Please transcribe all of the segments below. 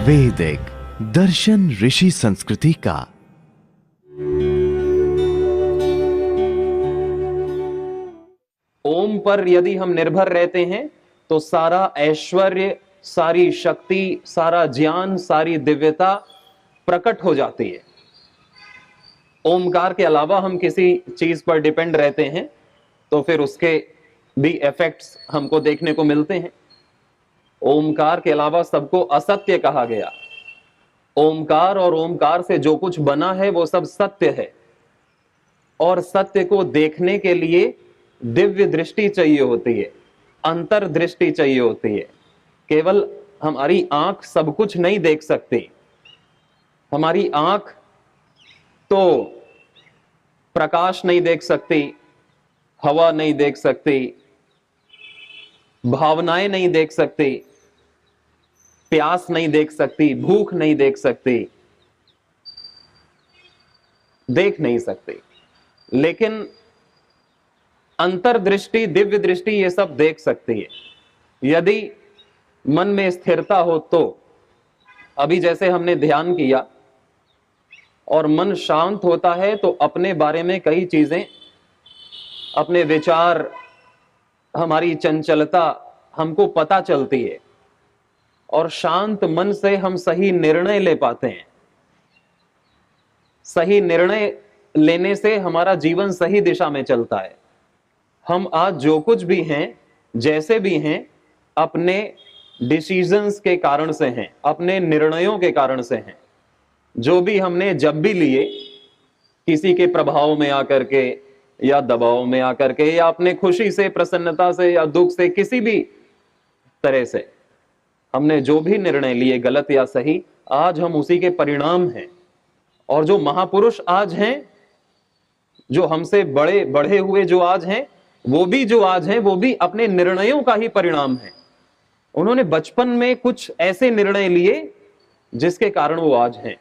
वैदिक दर्शन ऋषि संस्कृति का ओम पर यदि हम निर्भर रहते हैं तो सारा ऐश्वर्य, सारी शक्ति, सारा ज्ञान, सारी दिव्यता प्रकट हो जाती है। ओमकार के अलावा हम किसी चीज पर डिपेंड रहते हैं तो फिर उसके भी इफेक्ट्स हमको देखने को मिलते हैं। ओमकार के अलावा सबको असत्य कहा गया। ओमकार और ओमकार से जो कुछ बना है वो सब सत्य है, और सत्य को देखने के लिए दिव्य दृष्टि चाहिए होती है, अंतर्दृष्टि चाहिए होती है। केवल हमारी आंख सब कुछ नहीं देख सकती। हमारी आंख तो प्रकाश नहीं देख सकती, हवा नहीं देख सकती, भावनाएं नहीं देख सकती, प्यास नहीं देख सकती, भूख नहीं देख सकती, देख नहीं सकती। लेकिन अंतर्दृष्टि, दिव्य दृष्टि ये सब देख सकती है यदि मन में स्थिरता हो तो। अभी जैसे हमने ध्यान किया और मन शांत होता है तो अपने बारे में कई चीजें, अपने विचार, हमारी चंचलता हमको पता चलती है, और शांत मन से हम सही निर्णय ले पाते हैं। सही निर्णय लेने से हमारा जीवन सही दिशा में चलता है। हम आज जो कुछ भी हैं, जैसे भी हैं, अपने डिसीजंस के कारण से हैं, अपने निर्णयों के कारण से हैं। जो भी हमने जब भी लिए, किसी के प्रभाव में आकर के या दबाव में आकर के, या अपने खुशी से, प्रसन्नता से या दुख से, किसी भी तरह से हमने जो भी निर्णय लिए, गलत या सही, आज हम उसी के परिणाम हैं। और जो महापुरुष आज हैं, जो हमसे बड़े बढ़े हुए जो आज हैं, वो भी जो आज हैं, वो भी अपने निर्णयों का ही परिणाम है। उन्होंने बचपन में कुछ ऐसे निर्णय लिए जिसके कारण वो आज हैं,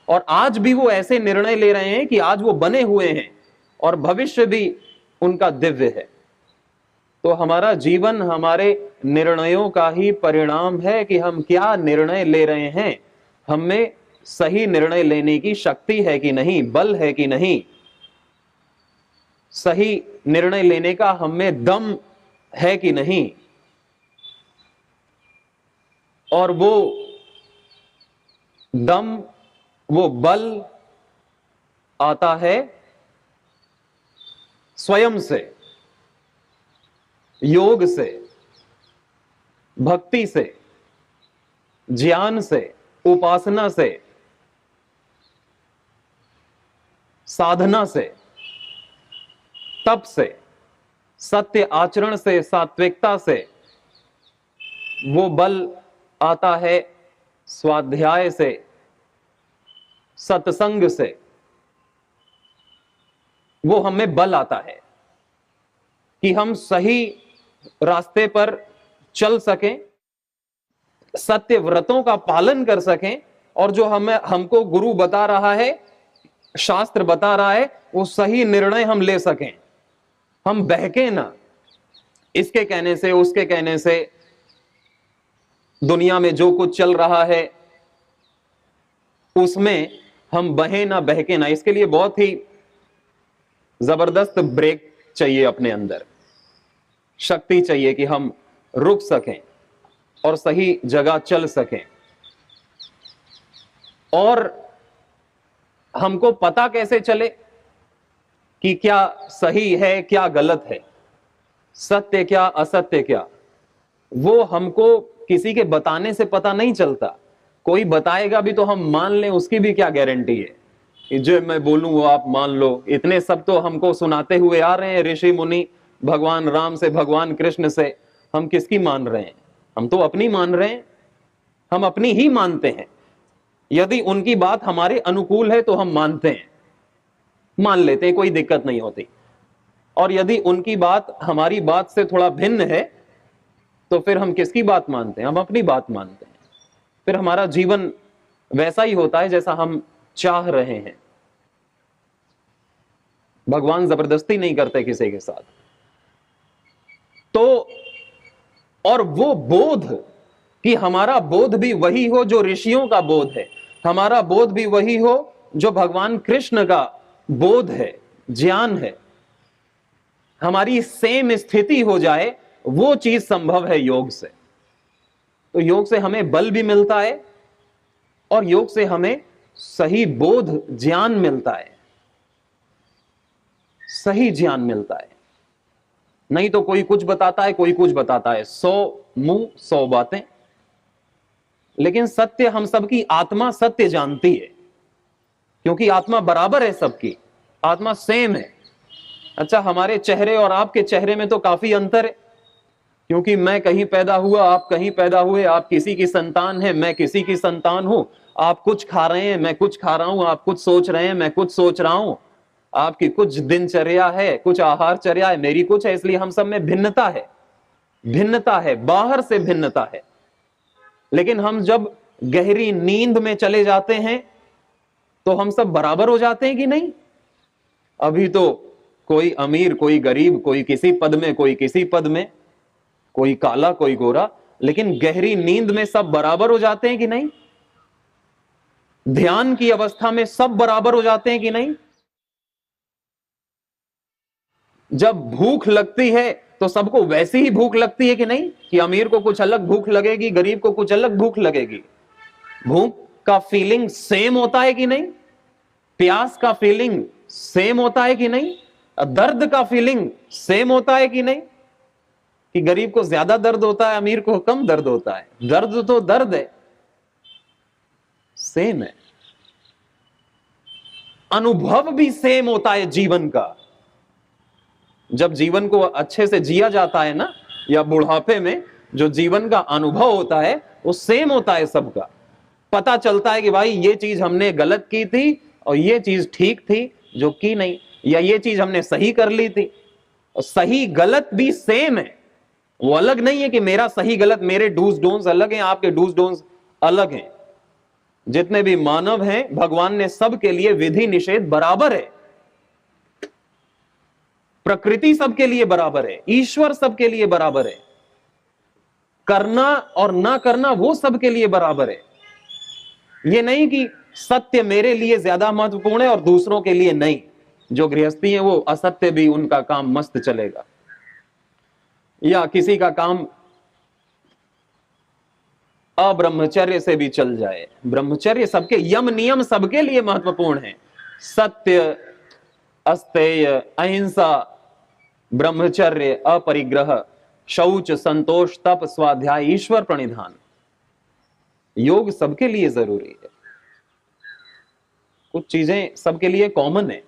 और आज भी वो ऐसे निर्णय ले रहे हैं कि आज वो बने हुए हैं, और भविष्य भी उनका दिव्य है। तो हमारा जीवन हमारे निर्णयों का ही परिणाम है कि हम क्या निर्णय ले रहे हैं। हमें सही निर्णय लेने की शक्ति है कि नहीं, बल है कि नहीं, सही निर्णय लेने का हमें दम है कि नहीं। और वो दम, वो बल आता है स्वयं से, योग से, भक्ति से, ज्ञान से, उपासना से, साधना से, तप से, सत्य आचरण से, सात्विकता से। वो बल आता है स्वाध्याय से, सत्संग से। वो हमें बल आता है कि हम सही रास्ते पर चल सकें, सत्य व्रतों का पालन कर सकें, और जो हमको गुरु बता रहा है, शास्त्र बता रहा है, वो सही निर्णय हम ले सकें। हम बहके ना इसके कहने से, उसके कहने से, दुनिया में जो कुछ चल रहा है उसमें हम बहे ना, बहके ना। इसके लिए बहुत ही जबरदस्त ब्रेक चाहिए, अपने अंदर शक्ति चाहिए कि हम रुक सकें और सही जगह चल सकें। और हमको पता कैसे चले कि क्या सही है, क्या गलत है, सत्य क्या, असत्य क्या? वो हमको किसी के बताने से पता नहीं चलता। कोई बताएगा भी तो हम मान लें, उसकी भी क्या गारंटी है कि जो मैं बोलूं वो आप मान लो। इतने सब तो हमको सुनाते हुए आ रहे हैं ऋषि मुनि, भगवान राम से, भगवान कृष्ण से। हम किसकी मान रहे हैं? हम तो अपनी मान रहे हैं, हम अपनी ही मानते हैं। यदि उनकी बात हमारे अनुकूल है तो हम मानते हैं, मान लेते हैं, कोई दिक्कत नहीं होती। और यदि उनकी बात हमारी बात से थोड़ा भिन्न है तो फिर हम किसकी बात मानते हैं? हम अपनी बात मानते हैं। फिर हमारा जीवन वैसा ही होता है जैसा हम चाह रहे हैं। भगवान जबरदस्ती नहीं करते किसी के साथ। तो और वो बोध कि हमारा बोध भी वही हो जो ऋषियों का बोध है, हमारा बोध भी वही हो जो भगवान कृष्ण का बोध है, ज्ञान है, हमारी सेम स्थिति हो जाए, वो चीज संभव है योग से। तो योग से हमें बल भी मिलता है और योग से हमें सही बोध ज्ञान मिलता है, सही ज्ञान मिलता है। नहीं तो कोई कुछ बताता है, कोई कुछ बताता है, 100 मुंह 100 बातें। लेकिन सत्य हम सबकी आत्मा सत्य जानती है, क्योंकि आत्मा बराबर है, सबकी आत्मा सेम है। अच्छा, हमारे चेहरे और आपके चेहरे में तो काफी अंतर है, क्योंकि मैं कहीं पैदा हुआ, आप कहीं पैदा हुए, आप किसी की संतान है, मैं किसी की संतान हूं। आप कुछ खा रहे हैं, मैं कुछ खा रहा हूं, आप कुछ सोच रहे हैं, मैं कुछ सोच रहा हूं, आपकी कुछ दिनचर्या है, कुछ आहारचर्या है, मेरी कुछ है। इसलिए हम सब में भिन्नता है, भिन्नता है, बाहर से भिन्नता है। लेकिन हम जब गहरी नींद में चले जाते हैं तो हम सब बराबर हो जाते हैं कि नहीं? अभी तो कोई अमीर, कोई गरीब, कोई किसी पद में, कोई किसी पद में, कोई काला, कोई गोरा, लेकिन गहरी नींद में सब बराबर हो जाते हैं कि नहीं? ध्यान की अवस्था में सब बराबर हो जाते हैं कि नहीं? जब भूख लगती है तो सबको वैसी ही भूख लगती है कि नहीं? कि अमीर को कुछ अलग भूख लगेगी, गरीब को कुछ अलग भूख लगेगी। भूख का फीलिंग सेम होता है कि नहीं? प्यास का फीलिंग सेम होता है कि नहीं? दर्द का फीलिंग सेम होता है कि नहीं? कि गरीब को ज्यादा दर्द होता है, अमीर को कम दर्द होता है? दर्द तो दर्द है, सेम है। अनुभव भी सेम होता है जीवन का। जब जीवन को अच्छे से जिया जाता है ना, या बुढ़ापे में जो जीवन का अनुभव होता है वो सेम होता है सबका। पता चलता है कि भाई ये चीज हमने गलत की थी और ये चीज ठीक थी जो की नहीं, या ये चीज हमने सही कर ली थी। और सही गलत भी सेम है, वो अलग नहीं है कि मेरा सही गलत, मेरे डूज डोंट्स अलग हैं, आपके डूज डोंट्स अलग हैं। जितने भी मानव हैं, भगवान ने सबके लिए विधि निषेध बराबर है। प्रकृति सबके लिए बराबर है, ईश्वर सबके लिए बराबर है, करना और ना करना वो सबके लिए बराबर है। ये नहीं कि सत्य मेरे लिए ज्यादा महत्वपूर्ण है और दूसरों के लिए नहीं। जो गृहस्थी है वो असत्य भी उनका काम मस्त चलेगा, या किसी का काम अब्रह्मचर्य से भी चल जाए। ब्रह्मचर्य सबके, यम नियम सबके लिए महत्वपूर्ण है। सत्य, अस्तेय, अहिंसा, ब्रह्मचर्य, अपरिग्रह, शौच, संतोष, तप, स्वाध्याय, ईश्वर प्रणिधान, योग सबके लिए जरूरी है। कुछ चीजें सबके लिए कॉमन है,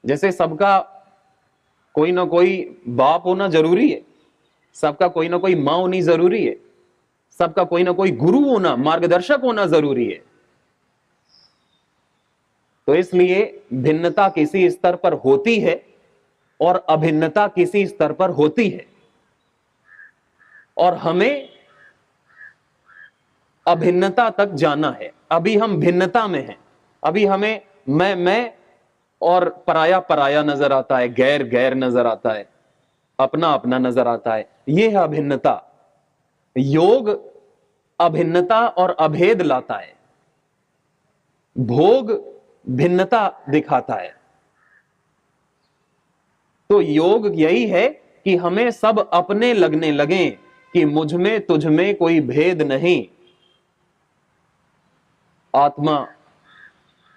जैसे सबका कोई ना कोई बाप होना जरूरी है, सबका कोई ना कोई मां होनी जरूरी है, सबका कोई ना कोई गुरु होना, मार्गदर्शक होना जरूरी है। तो इसलिए भिन्नता किसी स्तर पर होती है और अभिन्नता किसी स्तर पर होती है, और हमें अभिन्नता तक जाना है। अभी हम भिन्नता में हैं, अभी हमें मैं और पराया पराया नजर आता है, गैर गैर नजर आता है, अपना अपना नजर आता है। यह है अभिन्नता। योग अभिन्नता और अभेद लाता है, भोग भिन्नता दिखाता है। तो योग यही है कि हमें सब अपने लगने लगे कि मुझ में तुझ में कोई भेद नहीं। आत्मा,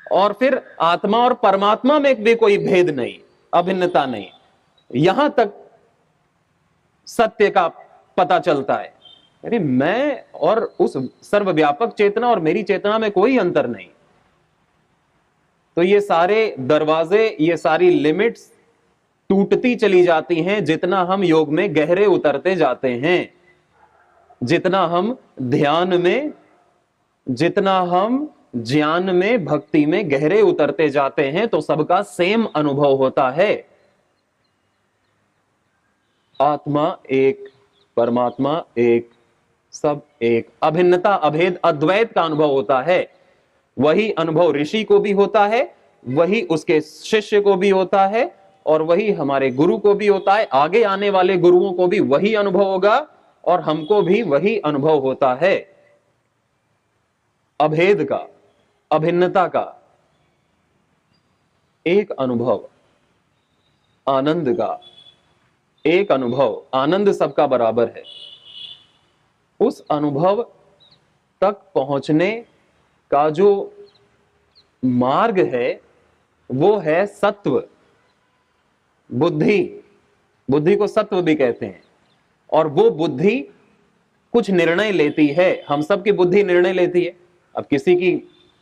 और फिर आत्मा और परमात्मा में भी कोई भेद नहीं, अभिन्नता नहीं। यहां तक सत्य का पता चलता है। अरे मैं और उस सर्वव्यापक चेतना और मेरी चेतना में कोई अंतर नहीं। तो ये सारे दरवाजे, ये सारी लिमिट्स टूटती चली जाती हैं जितना हम योग में गहरे उतरते जाते हैं, जितना हम ध्यान में, जितना हम ज्ञान में, भक्ति में गहरे उतरते जाते हैं, तो सबका सेम अनुभव होता है। आत्मा एक, परमात्मा एक, सब एक। अभिन्नता, अभेद, अद्वैत का अनुभव होता है। वही अनुभव ऋषि को भी होता है, वही उसके शिष्य को भी होता है, और वही हमारे गुरु को भी होता है। आगे आने वाले गुरुओं को भी वही अनुभव होगा और हमको भी वही अनुभव होता है, अभेद का, अभिन्नता का एक अनुभव, आनंद का एक अनुभव। आनंद सबका बराबर है। उस अनुभव तक पहुंचने का जो मार्ग है वो है सत्व, बुद्धि। बुद्धि को सत्व भी कहते हैं। और वो बुद्धि कुछ निर्णय लेती है। हम सब की बुद्धि निर्णय लेती है। अब किसी की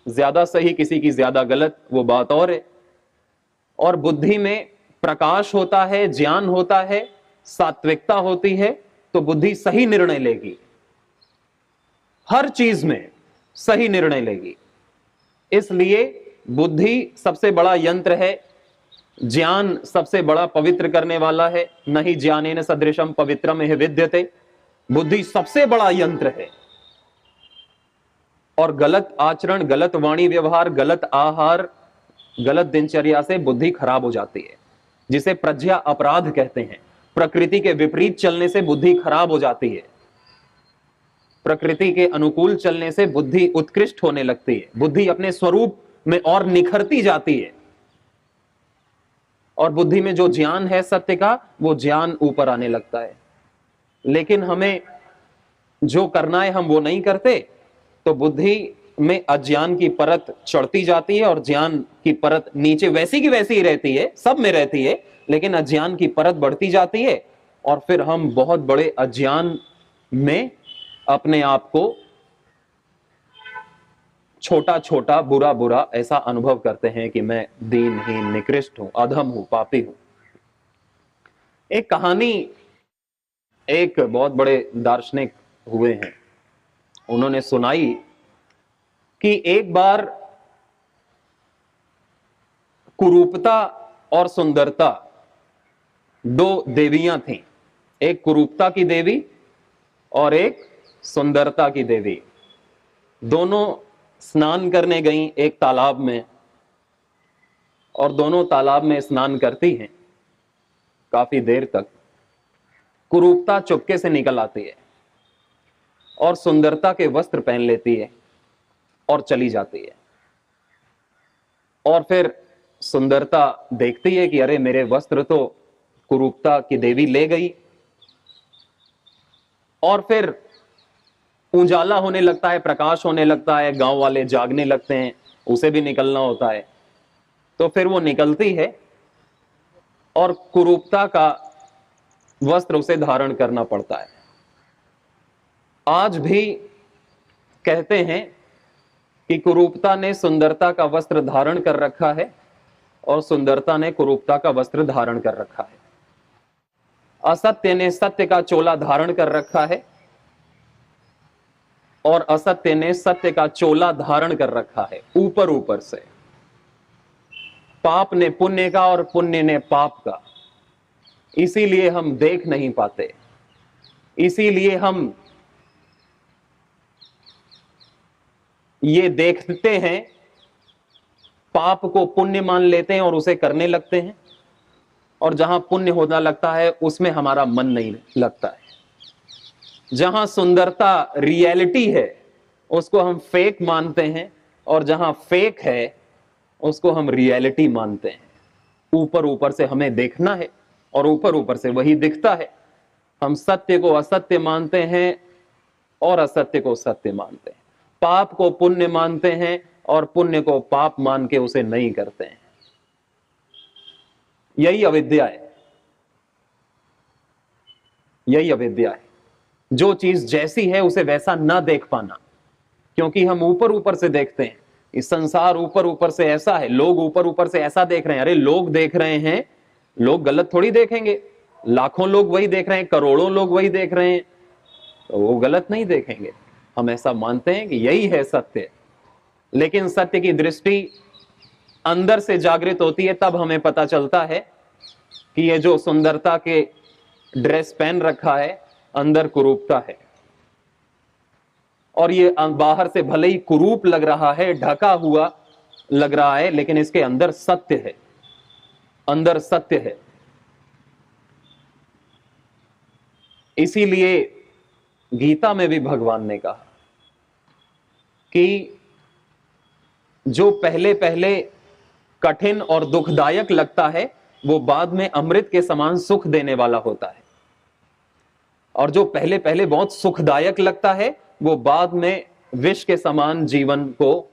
ज्यादा सही, किसी की ज्यादा गलत, वो बात और है। और बुद्धि में प्रकाश होता है, ज्ञान होता है, सात्विकता होती है, तो बुद्धि सही निर्णय लेगी, हर चीज में सही निर्णय लेगी। इसलिए बुद्धि सबसे बड़ा यंत्र है, ज्ञान सबसे बड़ा पवित्र करने वाला है। नहीं ज्ञानेन सदृशम पवित्रम हि विद्यते। बुद्धि सबसे बड़ा यंत्र है। और गलत आचरण, गलत वाणी व्यवहार, गलत आहार, गलत दिनचर्या से बुद्धि खराब हो जाती है, जिसे प्रज्ञा अपराध कहते हैं। प्रकृति के विपरीत चलने से बुद्धि खराब हो जाती है। प्रकृति के अनुकूल चलने से बुद्धि उत्कृष्ट होने लगती है। बुद्धि अपने स्वरूप में और निखरती जाती है। और बुद्धि में जो ज्ञान है सत्य का, वो ज्ञान ऊपर आने लगता है। लेकिन हमें जो करना है हम वो नहीं करते, तो बुद्धि में अज्ञान की परत चढ़ती जाती है और ज्ञान की परत नीचे वैसी की वैसी ही रहती है, सब में रहती है, लेकिन अज्ञान की परत बढ़ती जाती है। और फिर हम बहुत बड़े अज्ञान में अपने आप को छोटा छोटा, बुरा बुरा ऐसा अनुभव करते हैं कि मैं दीनहीन, निकृष्ट हूं, अधम हूं, पापी हूं। एक कहानी एक बहुत बड़े दार्शनिक हुए हैं, उन्होंने सुनाई कि एक बार कुरूपता और सुंदरता, दो देवियां थीं। एक कुरूपता की देवी और एक सुंदरता की देवी। दोनों स्नान करने गईं एक तालाब में, और दोनों तालाब में स्नान करती हैं काफी देर तक। कुरूपता चुपके से निकल आती है और सुंदरता के वस्त्र पहन लेती है और चली जाती है। और फिर सुंदरता देखती है कि अरे मेरे वस्त्र तो कुरूपता की देवी ले गई। और फिर उजाला होने लगता है, प्रकाश होने लगता है, गांव वाले जागने लगते हैं, उसे भी निकलना होता है। तो फिर वो निकलती है और कुरूपता का वस्त्र उसे धारण करना पड़ता है। आज भी कहते हैं कि कुरूपता ने सुंदरता का वस्त्र धारण कर रखा है और सुंदरता ने कुरूपता का वस्त्र धारण कर रखा है। असत्य ने सत्य का चोला धारण कर रखा है और असत्य ने सत्य का चोला धारण कर रखा है, ऊपर ऊपर से। पाप ने पुण्य का और पुण्य ने पाप का। इसीलिए हम देख नहीं पाते, इसीलिए हम ये देखते हैं, पाप को पुण्य मान लेते हैं और उसे करने लगते हैं। और जहां पुण्य होना लगता है उसमें हमारा मन नहीं लगता है। जहां सुंदरता रियलिटी है उसको हम फेक मानते हैं, और जहां फेक है उसको हम रियलिटी मानते हैं। ऊपर ऊपर से हमें देखना है और ऊपर ऊपर से वही दिखता है। हम सत्य को असत्य मानते हैं और असत्य को सत्य मानते हैं। पाप को पुण्य मानते हैं और पुण्य को पाप मान के उसे नहीं करते हैं। यही अविद्या है, यही अविद्या है। जो चीज जैसी है उसे वैसा ना देख पाना, क्योंकि हम ऊपर ऊपर से देखते हैं। इस संसार ऊपर ऊपर से ऐसा है, लोग ऊपर ऊपर से ऐसा देख रहे हैं। अरे लोग देख रहे हैं, लोग गलत थोड़ी देखेंगे। लाखों लोग वही देख रहे हैं, करोड़ों लोग वही देख रहे हैं, तो वो गलत नहीं देखेंगे। हम ऐसा मानते हैं कि यही है सत्य। लेकिन सत्य की दृष्टि अंदर से जागृत होती है, तब हमें पता चलता है कि ये जो सुंदरता के ड्रेस पहन रखा है अंदर कुरूपता है। और ये बाहर से भले ही कुरूप लग रहा है, ढका हुआ लग रहा है, लेकिन इसके अंदर सत्य है, अंदर सत्य है। इसीलिए गीता में भी भगवान ने कहा कि जो पहले पहले कठिन और दुखदायक लगता है वो बाद में अमृत के समान सुख देने वाला होता है, और जो पहले पहले बहुत सुखदायक लगता है वो बाद में विष के समान जीवन को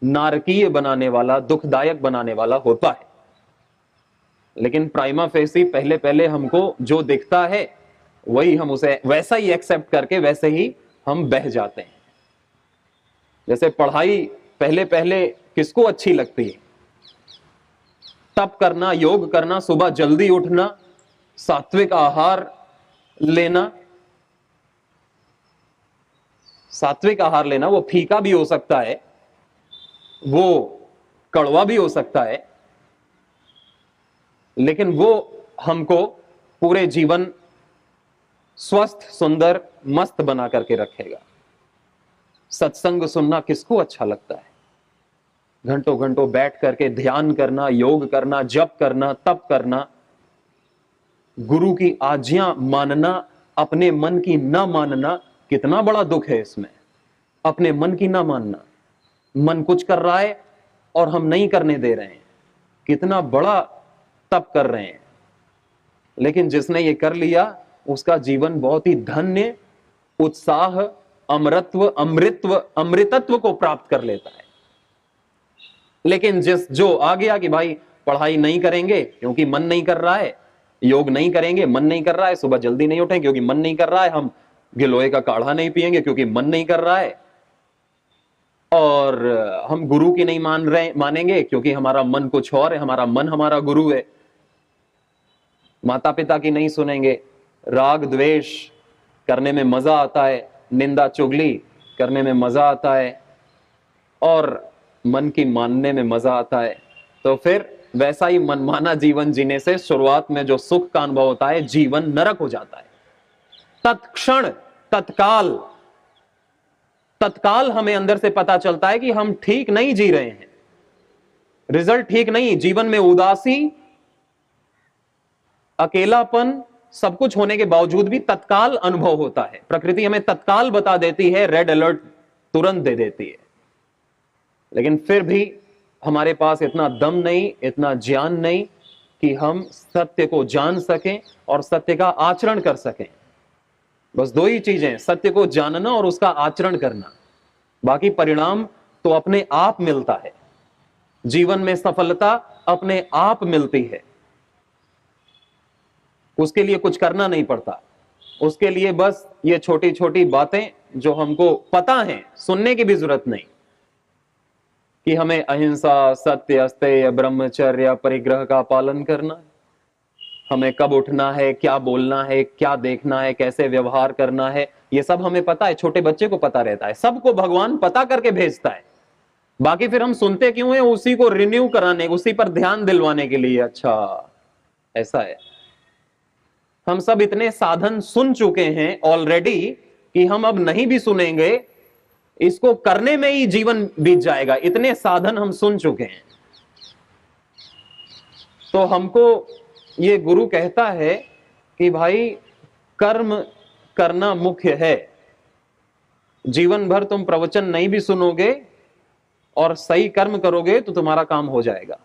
नारकीय बनाने वाला, दुखदायक बनाने वाला होता है। लेकिन प्राइमा फेसी पहले पहले हमको जो दिखता है वही हम उसे वैसा ही एक्सेप्ट करके वैसे ही हम बह जाते हैं। जैसे पढ़ाई पहले पहले किसको अच्छी लगती है? तप करना, योग करना, सुबह जल्दी उठना, सात्विक आहार लेना। सात्विक आहार लेना वो फीका भी हो सकता है, वो कड़वा भी हो सकता है, लेकिन वो हमको पूरे जीवन स्वस्थ, सुंदर, मस्त बना करके रखेगा। सत्संग सुनना किसको अच्छा लगता है? घंटों घंटों बैठ करके ध्यान करना, योग करना, जप करना, तप करना, गुरु की आज्ञा मानना, अपने मन की ना मानना। कितना बड़ा दुख है इसमें, अपने मन की ना मानना। मन कुछ कर रहा है और हम नहीं करने दे रहे हैं, कितना बड़ा तप कर रहे हैं। लेकिन जिसने ये कर लिया उसका जीवन बहुत ही धन्य, उत्साह, अमृतत्व को प्राप्त कर लेता है। लेकिन जो आ गया कि भाई पढ़ाई नहीं करेंगे क्योंकि मन नहीं कर रहा है, योग नहीं करेंगे मन नहीं कर रहा है, सुबह जल्दी नहीं उठेंगे क्योंकि मन नहीं कर रहा है, हम गिलोय का काढ़ा नहीं पिएंगे क्योंकि मन नहीं कर रहा है, और हम गुरु की नहीं मानेंगे क्योंकि हमारा मन कुछ और है, हमारा मन हमारा गुरु है। माता पिता की नहीं सुनेंगे, राग द्वेष करने में मजा आता है, निंदा चुगली करने में मजा आता है, और मन की मानने में मजा आता है। तो फिर वैसा ही मनमाना जीवन जीने से शुरुआत में जो सुख का अनुभव होता है, जीवन नरक हो जाता है। तत्क्षण, तत्काल हमें अंदर से पता चलता है कि हम ठीक नहीं जी रहे हैं, रिजल्ट ठीक नहीं। जीवन में उदासी, अकेलापन, सब कुछ होने के बावजूद भी तत्काल अनुभव होता है। प्रकृति हमें तत्काल बता देती है, रेड अलर्ट तुरंत दे देती है। लेकिन फिर भी हमारे पास इतना दम नहीं, इतना ज्ञान नहीं कि हम सत्य को जान सकें और सत्य का आचरण कर सकें। बस दो ही चीजें, सत्य को जानना और उसका आचरण करना। बाकी परिणाम तो अपने आप मिलता है। जीवन में सफलता अपने आप मिलती है, उसके लिए कुछ करना नहीं पड़ता। उसके लिए बस ये छोटी छोटी बातें जो हमको पता है, सुनने की भी जरूरत नहीं कि हमें अहिंसा, सत्य, अस्तेय, ब्रह्मचर्य, परिग्रह का पालन करना है, हमें कब उठना है, क्या बोलना है, क्या देखना है, कैसे व्यवहार करना है, ये सब हमें पता है। छोटे बच्चे को पता रहता है, सबको भगवान पता करके भेजता है। बाकी फिर हम सुनते क्यों हैं? उसी को रिन्यू कराने, उसी पर ध्यान दिलवाने के लिए। अच्छा ऐसा है, हम सब इतने साधन सुन चुके हैं ऑलरेडी कि हम अब नहीं भी सुनेंगे, इसको करने में ही जीवन बीत जाएगा। इतने साधन हम सुन चुके हैं। तो हमको ये गुरु कहता है कि भाई कर्म करना मुख्य है। जीवन भर तुम प्रवचन नहीं भी सुनोगे और सही कर्म करोगे तो तुम्हारा काम हो जाएगा,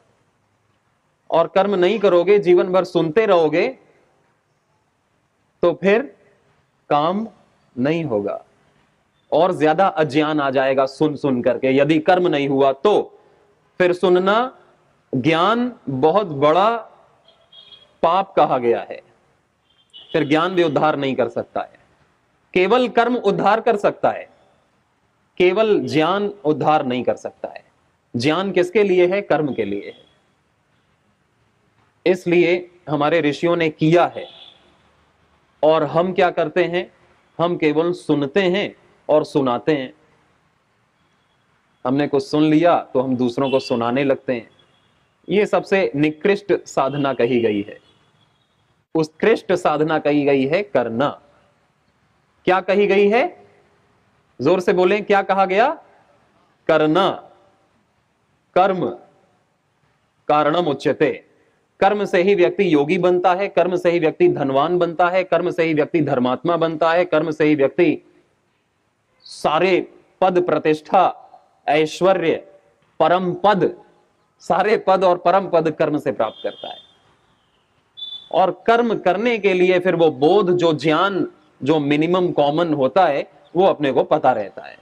और कर्म नहीं करोगे, जीवन भर सुनते रहोगे तो फिर काम नहीं होगा और ज्यादा अज्ञान आ जाएगा सुन सुन करके। यदि कर्म नहीं हुआ तो फिर सुनना ज्ञान बहुत बड़ा पाप कहा गया है। फिर ज्ञान भी उद्धार नहीं कर सकता है, केवल कर्म उद्धार कर सकता है, केवल ज्ञान उद्धार नहीं कर सकता है। ज्ञान किसके लिए है? कर्म के लिए है। इसलिए हमारे ऋषियों ने किया है, और हम क्या करते हैं? हम केवल सुनते हैं और सुनाते हैं। हमने कुछ सुन लिया तो हम दूसरों को सुनाने लगते हैं। ये सबसे निकृष्ट साधना कही गई है। उत्कृष्ट साधना कही गई है करना। क्या कही गई है? जोर से बोलें, क्या कहा गया? करना। कर्म कारणम उच्यते। कर्म से ही व्यक्ति योगी बनता है, कर्म से ही व्यक्ति धनवान बनता है, कर्म से ही व्यक्ति धर्मात्मा बनता है, कर्म से ही व्यक्ति सारे पद प्रतिष्ठा ऐश्वर्य परम पद, सारे पद और परम पद कर्म से प्राप्त करता है। और कर्म करने के लिए फिर वो बोध, जो ज्ञान, जो मिनिमम कॉमन होता है, वो अपने को पता रहता है।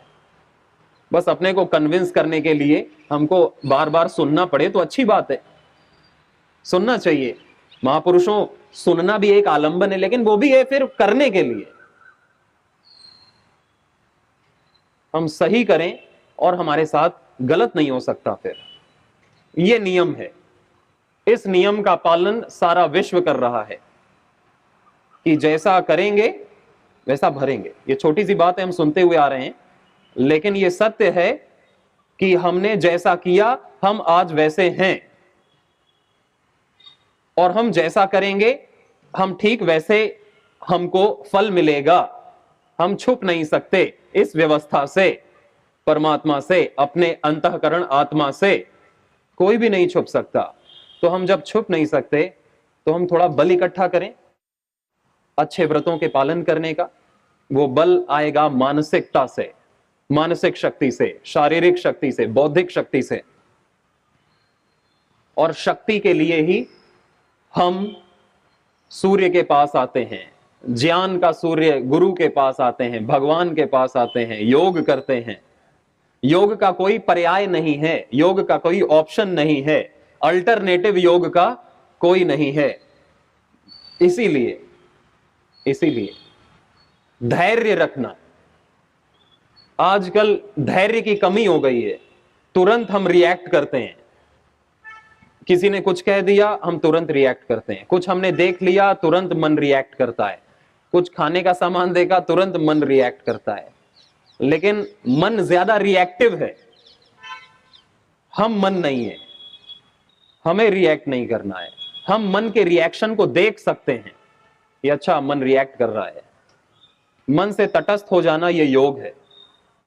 बस अपने को कन्विंस करने के लिए हमको बार बार सुनना पड़े तो अच्छी बात है, सुनना चाहिए। महापुरुषों, सुनना भी एक आलंबन है, लेकिन वो भी है फिर करने के लिए। हम सही करें और हमारे साथ गलत नहीं हो सकता। फिर ये नियम है, इस नियम का पालन सारा विश्व कर रहा है कि जैसा करेंगे वैसा भरेंगे। ये छोटी सी बात है, हम सुनते हुए आ रहे हैं, लेकिन ये सत्य है कि हमने जैसा किया हम आज वैसे हैं, और हम जैसा करेंगे हम ठीक वैसे हमको फल मिलेगा। हम छुप नहीं सकते इस व्यवस्था से, परमात्मा से, अपने अंतःकरण आत्मा से कोई भी नहीं छुप सकता। तो हम जब छुप नहीं सकते तो हम थोड़ा बल इकट्ठा करें अच्छे व्रतों के पालन करने का। वो बल आएगा मानसिकता से, मानसिक शक्ति से, शारीरिक शक्ति से, बौद्धिक शक्ति से। और शक्ति के लिए ही हम सूर्य के पास आते हैं, ज्ञान का सूर्य गुरु के पास आते हैं, भगवान के पास आते हैं, योग करते हैं। योग का कोई पर्याय नहीं है, योग का कोई ऑप्शन नहीं है, अल्टरनेटिव योग का कोई नहीं है। इसीलिए धैर्य रखना। आजकल धैर्य की कमी हो गई है, तुरंत हम रिएक्ट करते हैं। किसी ने कुछ कह दिया हम तुरंत रिएक्ट करते हैं, कुछ हमने देख लिया तुरंत मन रिएक्ट करता है, कुछ खाने का सामान देखा तुरंत मन रिएक्ट करता है। लेकिन मन ज्यादा रिएक्टिव है, हम मन नहीं है, हमें रिएक्ट नहीं करना है। हम मन के रिएक्शन को देख सकते हैं, ये अच्छा मन रिएक्ट कर रहा है। मन से तटस्थ हो जाना ये योग है।